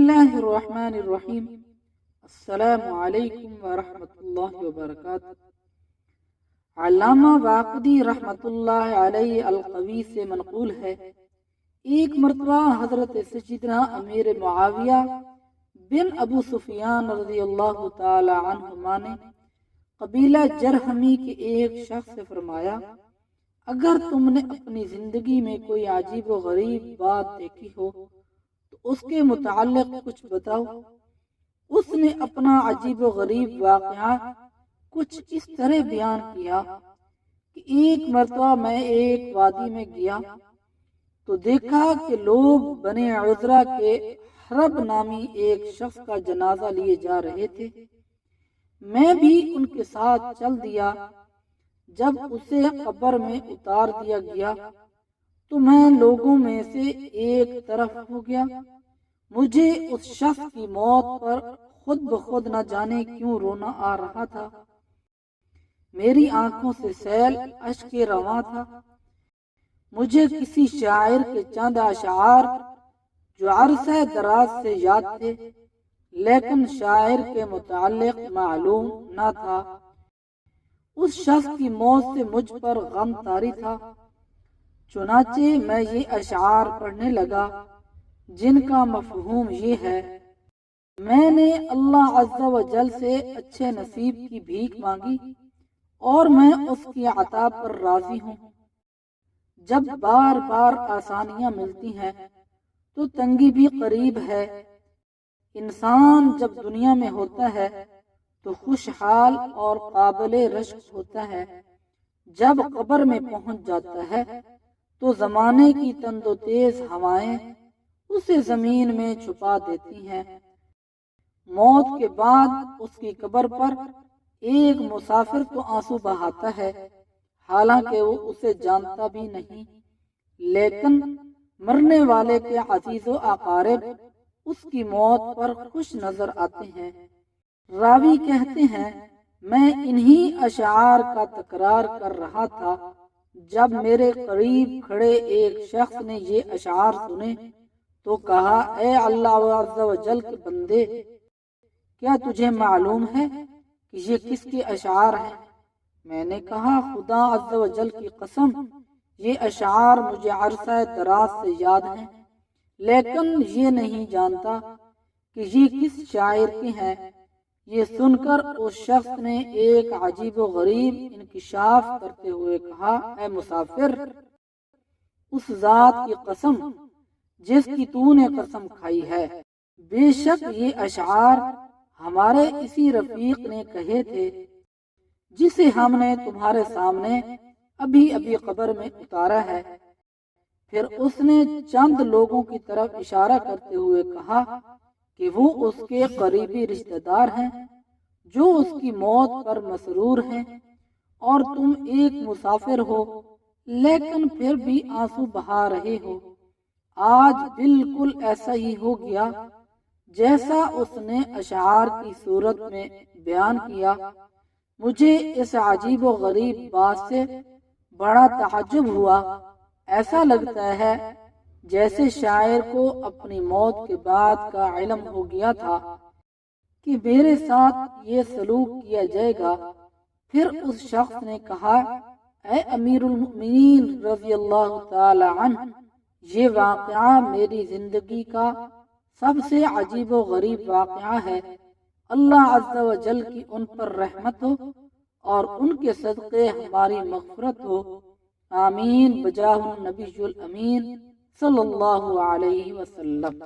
اللہ الرحمن الرحیم۔ السلام علیکم ورحمۃ اللہ وبرکاتہ۔ علامہ واقدی رحمۃ اللہ علیہ القوی سے منقول ہے، ایک مرتبہ حضرت سیدنا امیر معاویہ بن ابو سفیان رضی اللہ تعالی عنہما نے قبیلہ جرہمی کے ایک شخص سے فرمایا، اگر تم نے اپنی زندگی میں کوئی عجیب و غریب بات دیکھی ہو تو اس کے متعلق کچھ بتاؤ۔ اس نے اپنا عجیب و غریب واقعہ کچھ اس طرح بیان کیا کہ ایک مرتبہ میں ایک وادی میں گیا تو دیکھا کہ لوگ بنی عذرا کے حرب نامی ایک شخص کا جنازہ لیے جا رہے تھے۔ میں بھی ان کے ساتھ چل دیا۔ جب اسے قبر میں اتار دیا گیا تو میں لوگوں میں سے ایک طرف ہو گیا۔ مجھے اس شخص کی موت پر خود بخود نہ جانے کیوں رونا آ رہا تھا۔ میری آنکھوں سے سیل اشک رواں تھا۔ مجھے کسی شاعر کے چند اشعار جو عرصہ دراز سے یاد تھے لیکن شاعر کے متعلق معلوم نہ تھا۔ اس شخص کی موت سے مجھ پر غم طاری تھا، چنانچہ میں یہ اشعار پڑھنے لگا جن کا مفہوم یہ ہے: میں نے اللہ عز و جل سے اچھے نصیب کی بھیک مانگی اور میں اس کی عطا پر راضی ہوں۔ جب بار بار آسانیاں ملتی ہیں تو تنگی بھی قریب ہے۔ انسان جب دنیا میں ہوتا ہے تو خوشحال اور قابل رشک ہوتا ہے، جب قبر میں پہنچ جاتا ہے تو زمانے کی تند و تیز ہوائیں اسے زمین میں چھپا دیتی ہیں۔ موت کے بعد اس کی قبر پر ایک مسافر تو آنسو بہاتا ہے، حالانکہ وہ اسے جانتا بھی نہیں، لیکن مرنے والے کے عزیز و اقارب اس کی موت پر خوش نظر آتے ہیں۔ راوی کہتے ہیں، میں انہی اشعار کا تکرار کر رہا تھا جب میرے قریب کھڑے ایک شخص نے یہ اشعار سنے تو کہا، اے اللہ عز و جل کے بندے، کیا تجھے معلوم ہے کہ یہ کس کے اشعار ہیں؟ میں نے کہا، خدا عز و جل کی قسم، یہ اشعار مجھے عرصہ دراز سے یاد ہیں، لیکن یہ نہیں جانتا کہ یہ کس شاعر کے ہیں۔ یہ سن کر اس شخص نے ایک عجیب و غریب انکشاف کرتے ہوئے کہا، اے مسافر، اس ذات کی قسم جس کی تو نے قسم کھائی ہے، بے شک یہ اشعار ہمارے اسی رفیق نے کہے تھے جسے ہم نے تمہارے سامنے ابھی قبر میں اتارا ہے۔ پھر اس نے چند لوگوں کی طرف اشارہ کرتے ہوئے کہا کہ وہ اس کے قریبی رشتہ دار ہیں جو اس کی موت پر مسرور ہیں، اور تم ایک مسافر ہو لیکن پھر بھی آنسو بہا رہے ہو۔ آج بالکل ایسا ہی ہو گیا جیسا اس نے اشعار کی صورت میں بیان کیا۔ مجھے اس عجیب و غریب بات سے بڑا تعجب ہوا۔ ایسا لگتا ہے جیسے شاعر کو اپنی موت کے بعد کا علم ہو گیا تھا کہ میرے ساتھ یہ سلوک کیا جائے گا۔ پھر اس شخص نے کہا، اے امیر المؤمنین رضی اللہ تعالی عنہ، یہ واقعہ میری زندگی کا سب سے عجیب و غریب واقعہ ہے۔ اللہ عز و جل کی ان پر رحمت ہو اور ان کے صدقے ہماری مغفرت ہو، آمین بجاہ النبی الامین صلی اللہ علیہ وسلم۔